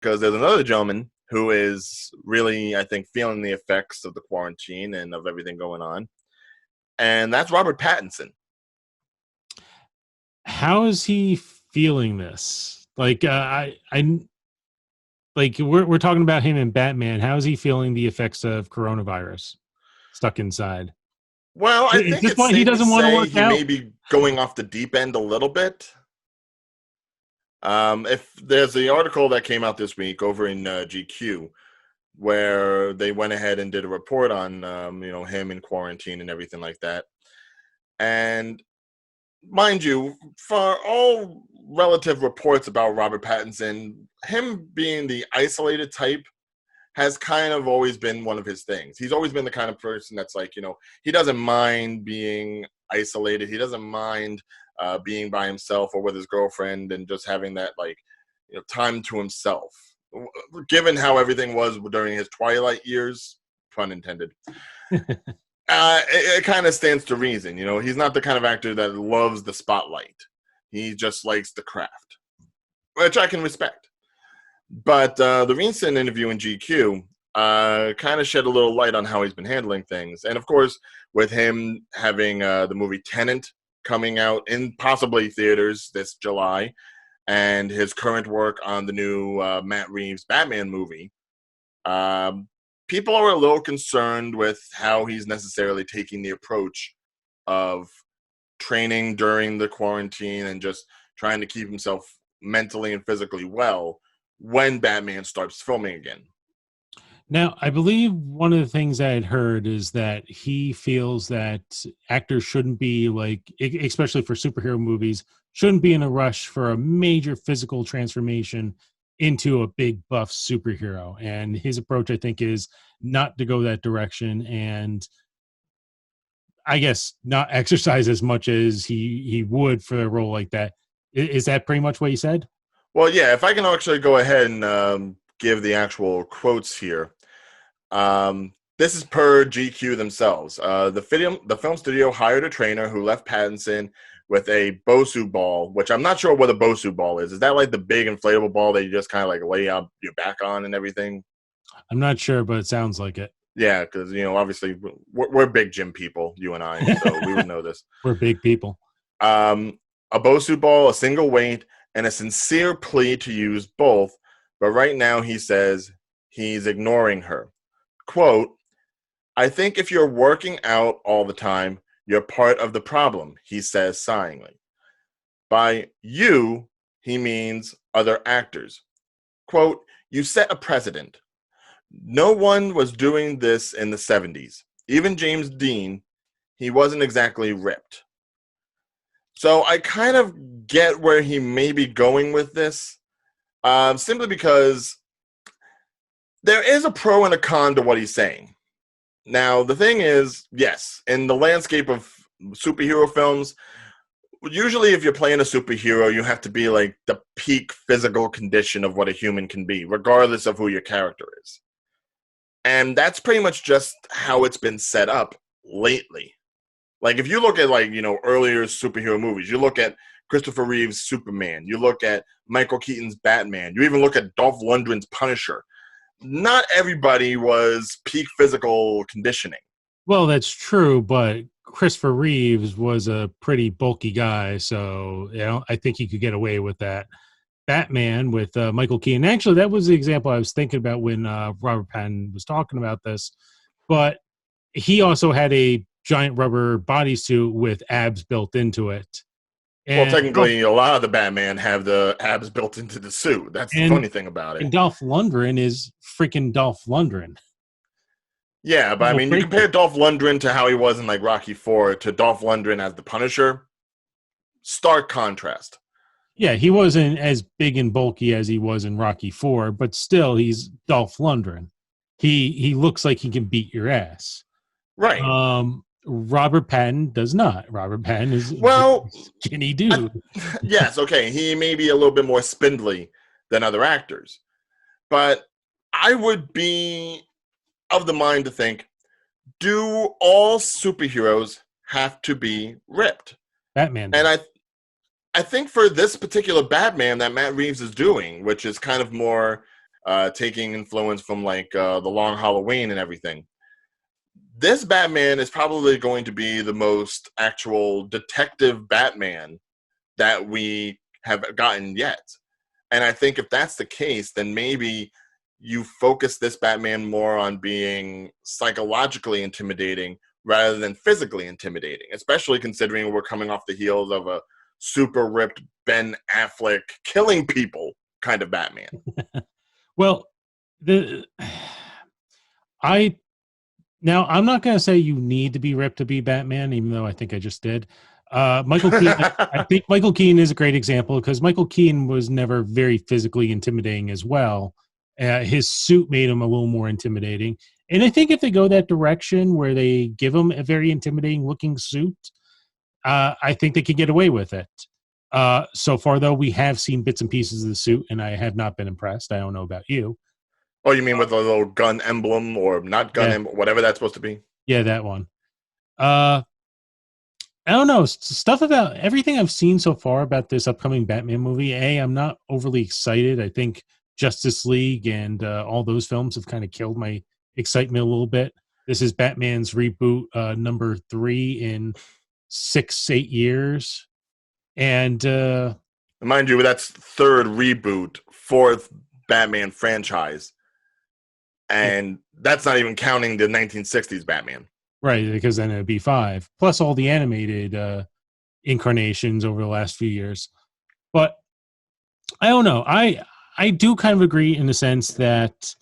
because there's another gentleman who is really, I think, feeling the effects of the quarantine and of everything going on, and that's Robert Pattinson. How is he feeling this? Like we're talking about him in Batman. How is he feeling the effects of coronavirus stuck inside? Well, I Is think this it's why he safe to doesn't want to say work he may out? be going off the deep end a little bit. If there's the article that came out this week over in GQ, where they went ahead and did a report on, him in quarantine and everything like that. And mind you, for all relative reports about Robert Pattinson, him being the isolated type has kind of always been one of his things. He's always been the kind of person that's like, he doesn't mind being isolated. He doesn't mind being by himself or with his girlfriend and just having that time to himself. Given how everything was during his twilight years, pun intended, it kind of stands to reason. He's not the kind of actor that loves the spotlight. He just likes the craft, which I can respect. But the recent interview in GQ kind of shed a little light on how he's been handling things. And of course, with him having the movie Tenet coming out in possibly theaters this July, and his current work on the new Matt Reeves Batman movie, people are a little concerned with how he's necessarily taking the approach of training during the quarantine and just trying to keep himself mentally and physically well when Batman starts filming again. Now, I believe one of the things I had heard is that he feels that actors shouldn't be especially for superhero movies, shouldn't be in a rush for a major physical transformation into a big buff superhero. And his approach, I think, is not to go that direction and I guess not exercise as much as he would for a role like that. Is that pretty much what he said? Well, yeah, if I can actually go ahead and give the actual quotes here. This is per GQ themselves. The film studio hired a trainer who left Pattinson with a Bosu ball, which I'm not sure what a Bosu ball is. Is that like the big inflatable ball that you just kind of like lay out your back on and everything? I'm not sure, but it sounds like it. Yeah, because obviously we're big gym people, you and I, so we would know this. We're big people. A Bosu ball, a single weight, and a sincere plea to use both. But right now he says he's ignoring her. Quote, I think if you're working out all the time, you're part of the problem, he says sighingly. By you, he means other actors. Quote, you set a precedent. No one was doing this in the 70s. Even James Dean, he wasn't exactly ripped. So I kind of get where he may be going with this, simply because there is a pro and a con to what he's saying. Now, the thing is, yes, in the landscape of superhero films, usually if you're playing a superhero, you have to be like the peak physical condition of what a human can be, regardless of who your character is. And that's pretty much just how it's been set up lately. Like, if you look at, earlier superhero movies, you look at Christopher Reeve's Superman, you look at Michael Keaton's Batman, you even look at Dolph Lundgren's Punisher. Not everybody was peak physical conditioning. Well, that's true, but Christopher Reeves was a pretty bulky guy, so I think he could get away with that. Batman with Michael Keaton. Actually, that was the example I was thinking about when Robert Pattinson was talking about this. But he also had a giant rubber bodysuit with abs built into it. Well, technically, a lot of the Batman have the abs built into the suit. That's the funny thing about it. And Dolph Lundgren is freaking Dolph Lundgren. Yeah, but I mean, you compare Dolph Lundgren to how he was in like Rocky IV to Dolph Lundgren as the Punisher. Stark contrast. Yeah, he wasn't as big and bulky as he was in Rocky IV, but still, he's Dolph Lundgren. He looks like he can beat your ass. Right. Robert Pattinson does not. Robert Pattinson is skinny dude. Yes, okay. He may be a little bit more spindly than other actors. But I would be of the mind to think, do all superheroes have to be ripped? Batman. And I think for this particular Batman that Matt Reeves is doing, which is kind of more taking influence from like the Long Halloween and everything. This Batman is probably going to be the most actual detective Batman that we have gotten yet. And I think if that's the case, then maybe you focus this Batman more on being psychologically intimidating rather than physically intimidating, especially considering we're coming off the heels of a super ripped Ben Affleck killing people kind of Batman. Well, the I now I'm not going to say you need to be ripped to be Batman, even though I think I just did. Michael Keaton, I think Michael Keaton is a great example because Michael Keaton was never very physically intimidating as well. His suit made him a little more intimidating. And I think if they go that direction where they give him a very intimidating looking suit, I think they could get away with it. So far, though, we have seen bits and pieces of the suit, and I have not been impressed. I don't know about you. Oh, you mean with a little gun emblem or not gun emblem, whatever that's supposed to be? Yeah, that one. I don't know. Stuff about everything I've seen so far about this upcoming Batman movie. I'm not overly excited. I think Justice League and all those films have kind of killed my excitement a little bit. This is Batman's reboot number 3 in 6-8 years. And mind you, that's third reboot, fourth Batman franchise. And that's not even counting the 1960s Batman. Right, because then it'd be 5, plus all the animated incarnations over the last few years. But I don't know. I do kind of agree in the sense that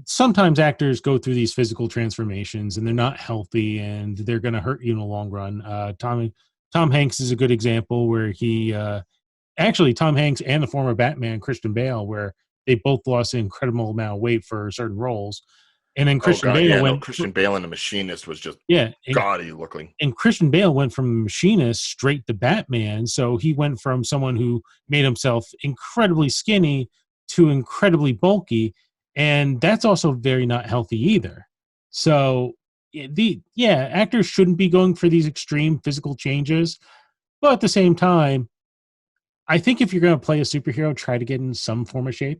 sometimes actors go through these physical transformations and they're not healthy and they're going to hurt you in the long run. Tom Hanks is a good example where he actually Tom Hanks and the former Batman Christian Bale, where they both lost an incredible amount of weight for certain roles. And then Christian Bale and the Machinist was just gaudy looking. And Christian Bale went from Machinist straight to Batman. So he went from someone who made himself incredibly skinny to incredibly bulky. And that's also very not healthy either. So actors shouldn't be going for these extreme physical changes. But at the same time, I think if you're going to play a superhero, try to get in some form of shape.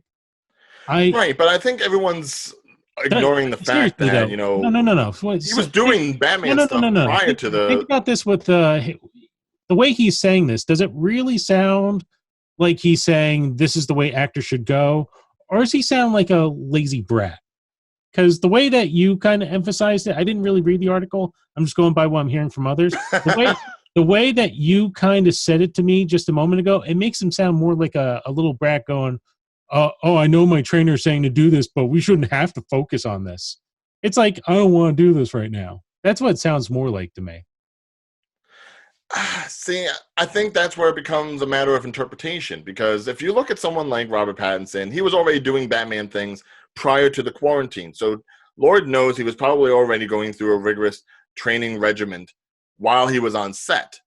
Right, but I think everyone's ignoring the fact that, no. He was doing Batman stuff prior to the... Think about this with the way he's saying this. Does it really sound like he's saying this is the way actors should go? Or does he sound like a lazy brat? Because the way that you kind of emphasized it, I didn't really read the article. I'm just going by what I'm hearing from others. The way that you kind of said it to me just a moment ago, it makes him sound more like a little brat going, I know my trainer's saying to do this, but we shouldn't have to focus on this. It's like, I don't want to do this right now. That's what it sounds more like to me. See, I think that's where it becomes a matter of interpretation, because if you look at someone like Robert Pattinson, he was already doing Batman things prior to the quarantine. So Lord knows he was probably already going through a rigorous training regimen while he was on set.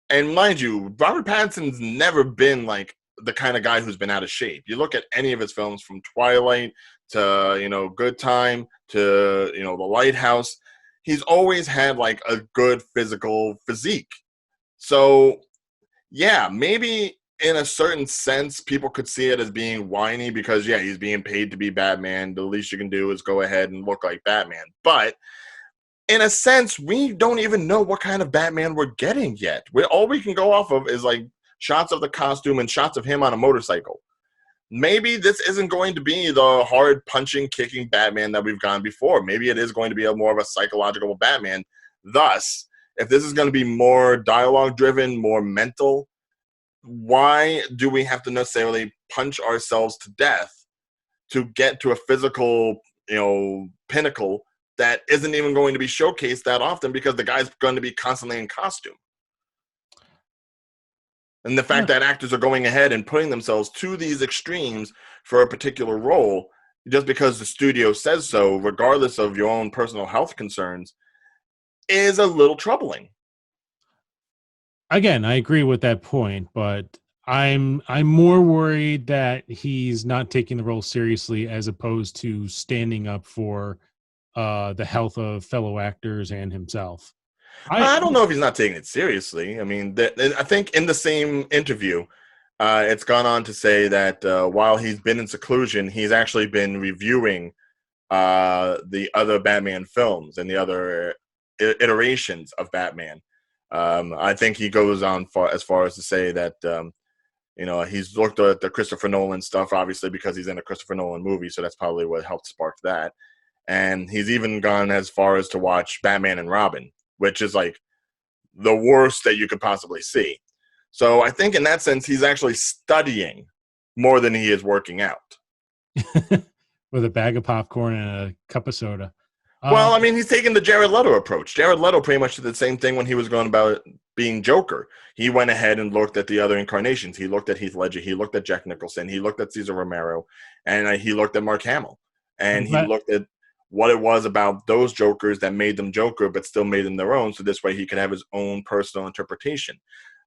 And mind you, Robert Pattinson's never been like the kind of guy who's been out of shape. You look at any of his films from Twilight to, Good Time to, The Lighthouse, he's always had like a good physical physique. So, yeah, maybe in a certain sense, people could see it as being whiny because, he's being paid to be Batman. The least you can do is go ahead and look like Batman. But in a sense, we don't even know what kind of Batman we're getting yet. All we can go off of is like shots of the costume and shots of him on a motorcycle. Maybe this isn't going to be the hard punching, kicking Batman that we've gone before. Maybe it is going to be more of a psychological Batman. Thus, if this is going to be more dialogue driven, more mental, why do we have to necessarily punch ourselves to death to get to a physical, pinnacle that isn't even going to be showcased that often because the guy's going to be constantly in costume? And the fact that actors are going ahead and putting themselves to these extremes for a particular role, just because the studio says so, regardless of your own personal health concerns, is a little troubling. Again, I agree with that point, but I'm more worried that he's not taking the role seriously as opposed to standing up for the health of fellow actors and himself. I don't know if he's not taking it seriously. I mean, I think in the same interview, It's gone on to say that while he's been in seclusion, he's actually been reviewing the other Batman films and the other iterations of Batman. I think he goes on as far as to say that he's looked at the Christopher Nolan stuff, obviously because he's in a Christopher Nolan movie, so that's probably what helped spark that. And he's even gone as far as to watch Batman and Robin, which is like the worst that you could possibly see. So I think in that sense, he's actually studying more than he is working out. With a bag of popcorn and a cup of soda. Well, I mean, he's taking the Jared Leto approach. Jared Leto pretty much did the same thing when he was going about being Joker. He went ahead and looked at the other incarnations. He looked at Heath Ledger. He looked at Jack Nicholson. He looked at Cesar Romero. And he looked at Mark Hamill. And he looked at what it was about those Jokers that made them Joker but still made them their own, so this way he could have his own personal interpretation.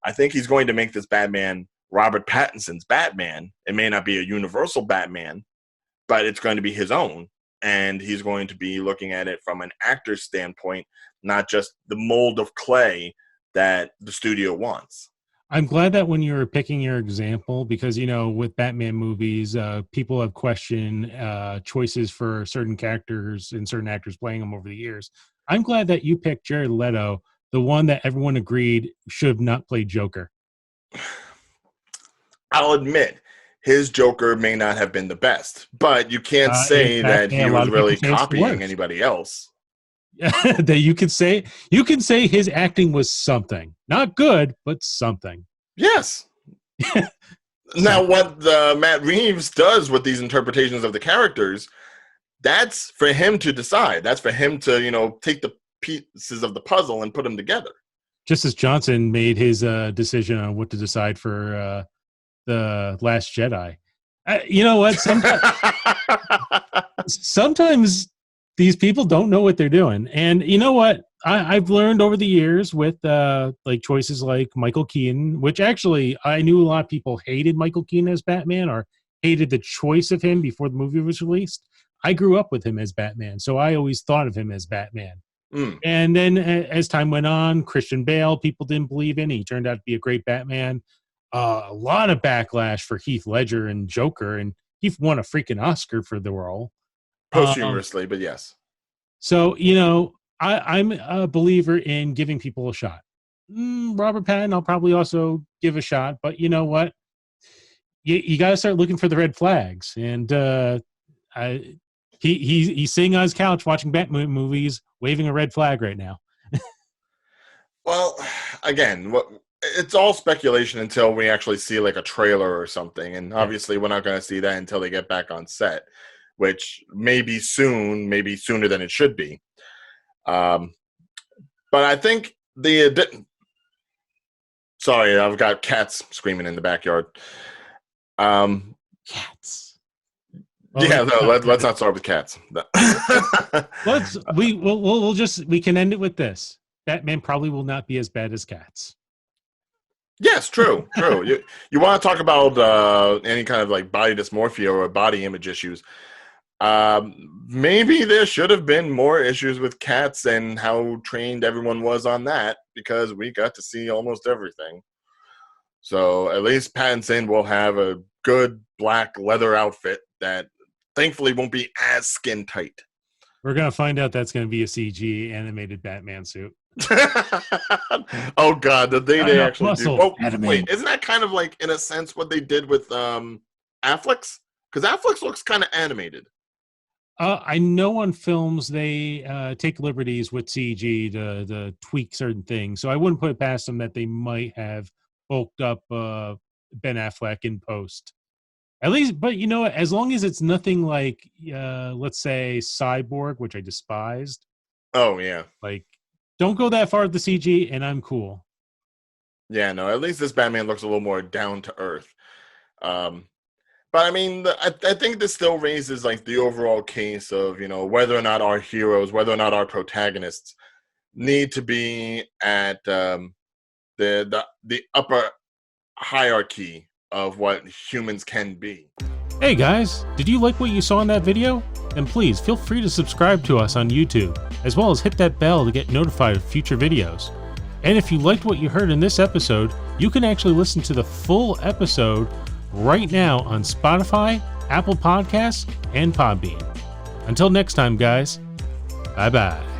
I think he's going to make this Batman Robert Pattinson's Batman. It may not be a universal Batman, but it's going to be his own, and he's going to be looking at it from an actor's standpoint, not just the mold of clay that the studio wants. I'm glad that when you're picking your example, because, with Batman movies, people have questioned choices for certain characters and certain actors playing them over the years. I'm glad that you picked Jared Leto, the one that everyone agreed should have not played Joker. I'll admit, his Joker may not have been the best, but you can't say that he was really copying anybody else. That you can say his acting was something, not good, but something. Yes. Now, what Matt Reeves does with these interpretations of the characters, that's for him to decide. That's for him to, take the pieces of the puzzle and put them together. Just as Johnson made his decision on what to decide for the Last Jedi. You know what? Sometimes these people don't know what they're doing. And you know what? I've learned over the years with choices like Michael Keaton, which actually I knew a lot of people hated Michael Keaton as Batman or hated the choice of him before the movie was released. I grew up with him as Batman, so I always thought of him as Batman. And then as time went on, Christian Bale, people didn't believe in. He turned out to be a great Batman. A lot of backlash for Heath Ledger and Joker, and he won a freaking Oscar for the role. Posthumously, but yes. So, I'm a believer in giving people a shot. Robert Pattinson, I'll probably also give a shot, but you know what? You got to start looking for the red flags. And he's sitting on his couch watching Batman movies, waving a red flag right now. Well, again, it's all speculation until we actually see like a trailer or something. And obviously we're not going to see that until they get back on set, which may be soon, maybe sooner than it should be. But I think sorry, I've got cats screaming in the backyard. Cats. Let's not start with cats. We can end it with this. Batman probably will not be as bad as cats. Yes, true. You want to talk about any kind of like body dysmorphia or body image issues. Maybe there should have been more issues with cats and how trained everyone was on that, because we got to see almost everything. So at least Pattinson will have a good black leather outfit that thankfully won't be as skin tight. We're going to find out that's going to be a CG animated Batman suit. Oh God, they actually do. Oh, wait, isn't that kind of like in a sense what they did with Affleck's? Because Affleck's looks kind of animated. I know on films they take liberties with CG to tweak certain things, so I wouldn't put it past them that they might have bulked up Ben Affleck in post. At least, but as long as it's nothing like, let's say, Cyborg, which I despised. Oh yeah, don't go that far with the CG, and I'm cool. Yeah, no, at least this Batman looks a little more down to earth. But I mean, I think this still raises the overall case of whether or not our heroes, whether or not our protagonists need to be at the upper hierarchy of what humans can be. Hey guys, did you like what you saw in that video? Then please feel free to subscribe to us on YouTube, as well as hit that bell to get notified of future videos. And if you liked what you heard in this episode, you can actually listen to the full episode right now on Spotify, Apple Podcasts, and Podbean. Until next time, guys, bye-bye.